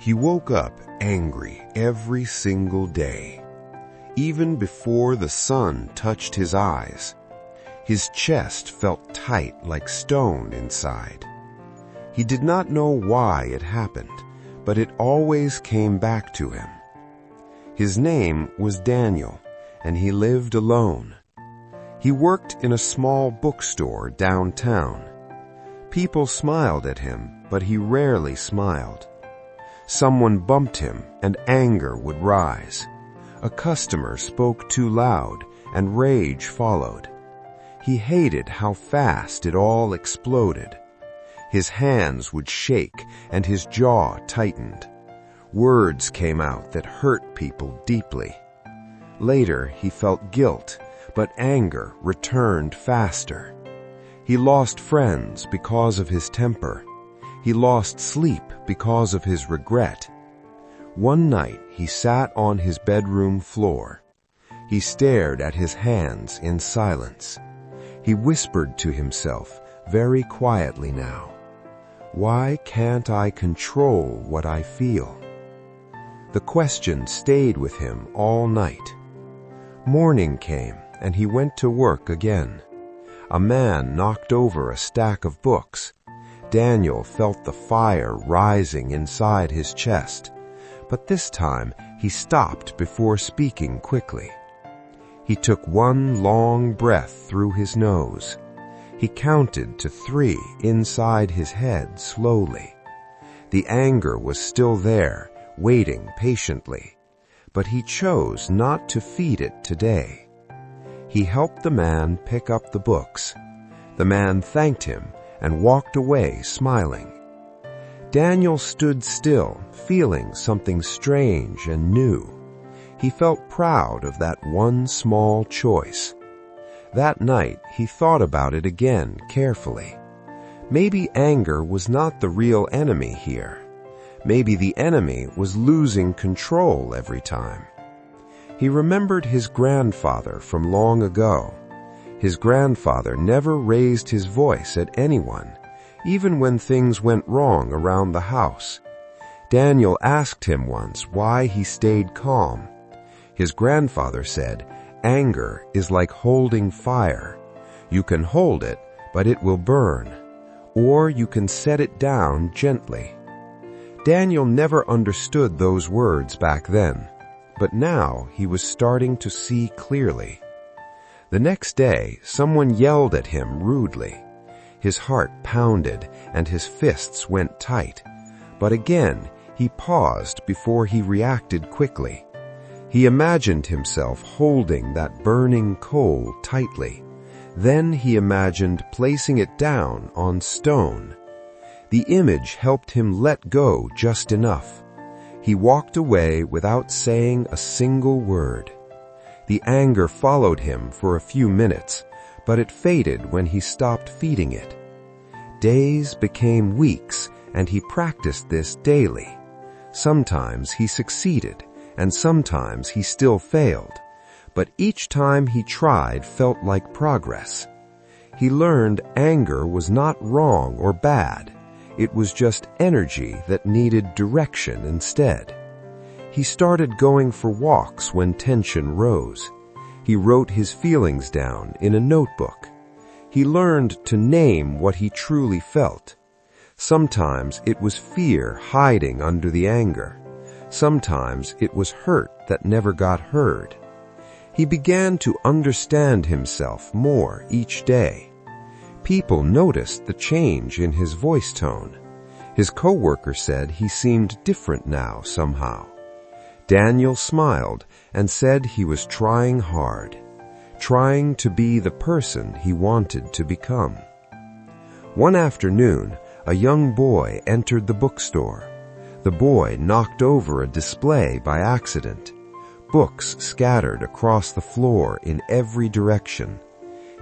He woke up angry every single day. Even before the sun touched his eyes, his chest felt tight like stone inside. He did not know why it happened, but it always came back to him. His name was Daniel, and he lived alone. He worked in a small bookstore downtown. People smiled at him, but he rarely smiled. Someone bumped him, and anger would rise. A customer spoke too loud, and rage followed. He hated how fast it all exploded. His hands would shake, and his jaw tightened. Words came out that hurt people deeply. Later, he felt guilt, but anger returned faster. He lost friends because of his temper. He lost sleep because of his regret. One night, he sat on his bedroom floor. He stared at his hands in silence. He whispered to himself very quietly now, "Why can't I control what I feel?" The question stayed with him all night. Morning came, and he went to work again. A man knocked over a stack of books. Daniel felt the fire rising inside his chest, but this time he stopped before speaking quickly. He took one long breath through his nose. He counted to 3 inside his head slowly. The anger was still there, waiting patiently, but he chose not to feed it today. He helped the man pick up the books. The man thanked him and walked away smiling. Daniel stood still, feeling something strange and new. He felt proud of that one small choice. That night, he thought about it again carefully. Maybe anger was not the real enemy here. Maybe the enemy was losing control every time. He remembered his grandfather from long ago. His grandfather never raised his voice at anyone, even when things went wrong around the house. Daniel asked him once why he stayed calm. His grandfather said, "Anger is like holding fire. You can hold it, but it will burn. Or you can set it down gently." Daniel never understood those words back then, but now he was starting to see clearly. The next day, someone yelled at him rudely. His heart pounded and his fists went tight. But again, he paused before he reacted quickly. He imagined himself holding that burning coal tightly. Then he imagined placing it down on stone. The image helped him let go just enough. He walked away without saying a single word. The anger followed him for a few minutes, but it faded when he stopped feeding it. Days became weeks, and he practiced this daily. Sometimes he succeeded, and sometimes he still failed, but each time he tried felt like progress. He learned anger was not wrong or bad. It was just energy that needed direction instead. He started going for walks when tension rose. He wrote his feelings down in a notebook. He learned to name what he truly felt. Sometimes it was fear hiding under the anger. Sometimes it was hurt that never got heard. He began to understand himself more each day. People noticed the change in his voice tone. His coworker said he seemed different now somehow. Daniel smiled and said he was trying hard, trying to be the person he wanted to become. One afternoon, a young boy entered the bookstore. The boy knocked over a display by accident. Books scattered across the floor in every direction.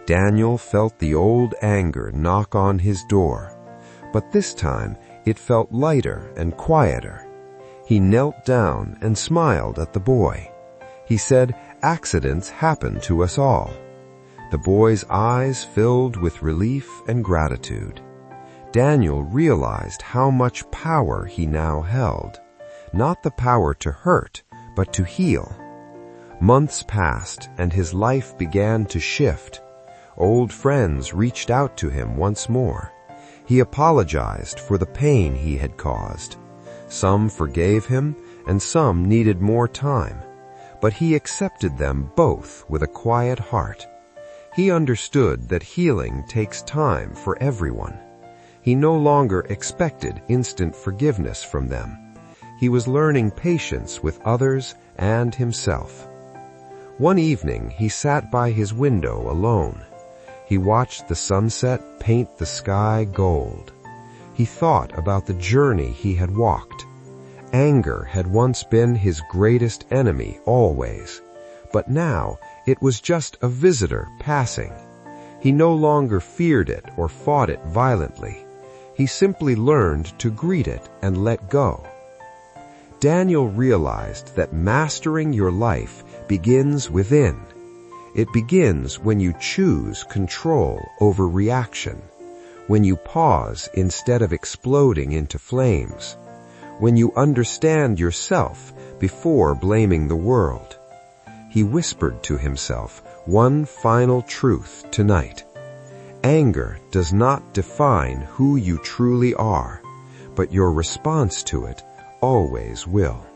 Daniel felt the old anger knock on his door, but this time it felt lighter and quieter. He knelt down and smiled at the boy. He said, "Accidents happen to us all." The boy's eyes filled with relief and gratitude. Daniel realized how much power he now held. not the power to hurt, but to heal. Months passed, and his life began to shift. Old friends reached out to him once more. He apologized for the pain he had caused. Some forgave him, and some needed more time, but he accepted them both with a quiet heart. He understood that healing takes time for everyone. He no longer expected instant forgiveness from them. He was learning patience with others and himself. One evening he sat by his window alone. He watched the sunset paint the sky gold. He thought about the journey he had walked. Anger had once been his greatest enemy always, but now it was just a visitor passing. He no longer feared it or fought it violently. He simply learned to greet it and let go. Daniel realized that mastering your life begins within. It begins when you choose control over reaction, when you pause instead of exploding into flames, when you understand yourself before blaming the world. He whispered to himself one final truth tonight. Anger does not define who you truly are, but your response to it always will.